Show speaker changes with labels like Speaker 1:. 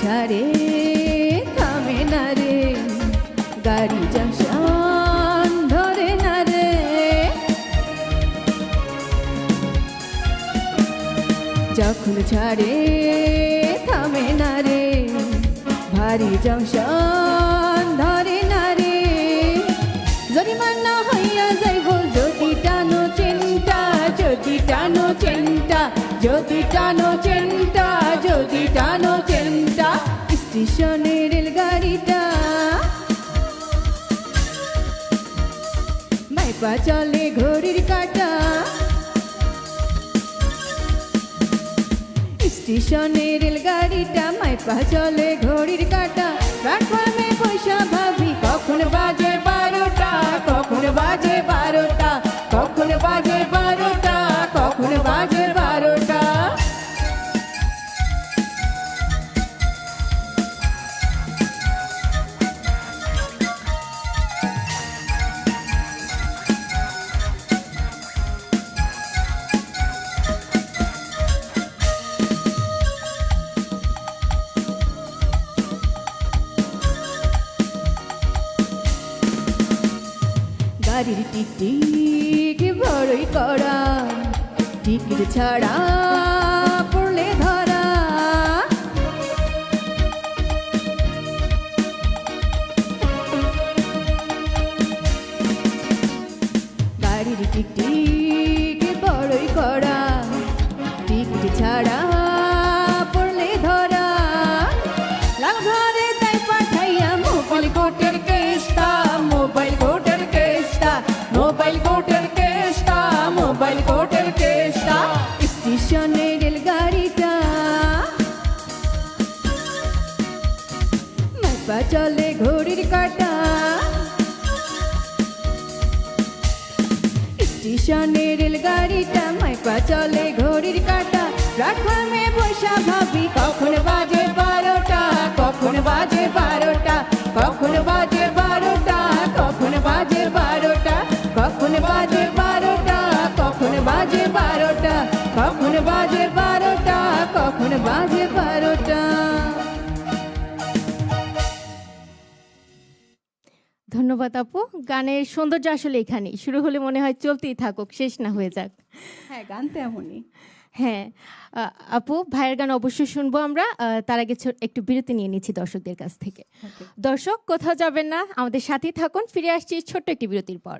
Speaker 1: ছাড়ে থামে না রে, গাড়ি জাংশন ধরে না রে। যখন ছাড়ে থামে না রে, ভারী জাংশন ধরে না রে। জরিমানা হইয়া যাইব যদি টানো চেনটা, যদি টানো চেনটা, যদি টানো চেনটা, যদি টানো চেনটা। স্টেশনের রেলগাড়িটা মাইপা চলে ঘড়ির কাঁটা, স্টেশনের রেলগাড়িটা মাইপা চলে ঘড়ির কাঁটা। প্ল্যাটফর্মে পয়সা ভাবি কখন বাজে 12টা, কখন বাজে 12টা, কখন বাজে 12টা, কখন বাজে 12টা। গাড়ির টিকটিক বড়ই কড়া, টিকিট ছাড়া পড়লে ধরা। গাড়ির টিকটিক বড়ই কড়া, টিকিট ছাড়া পড়লে ধরা। লাল ঘরে তাই পাঠাইয়া মোবাইল কোর্টের কেসটা, মোবাইল কোর্টের কেসটা, মোবাইল কোর্টের কেসটা, মোবাইল কোর্টের কেসটা। স্টেশনের রেলগাড়িটা মাইপা চলে ঘড়ির কাঁটা, স্টেশনের রেলগাড়িটা মাইপা চলে ঘড়ির কাঁটা। প্ল্যাটফর্মে বসা ভাবি কখন বাজে 12টা, কখন বাজে 12টা, কখন বাজে 12টা, কখন বাজে 12টা, কখন বাজে 12টা, কখন বাজে 12টা, কখন বাজে 12টা, কখন বাজে 12টা।
Speaker 2: ধন্যবাদ আপু। গানের সৌন্দর্য আসলে এখানেই শুরু হলে মনে হয় চলতেই থাকুক, শেষ না হয়ে যাক।
Speaker 1: হ্যাঁ, গান তো এমনই।
Speaker 2: হ্যাঁ আপু, ভাইয়ের গান অবশ্যই শুনবো আমরা। তার আগে একটু বিরতি নিয়ে নিচ্ছি দর্শকদের কাছ থেকে। দর্শক কোথাও যাবেন না, আমাদের সাথেই থাকুন। ফিরে আসছি ছোট্ট একটি বিরতির পর।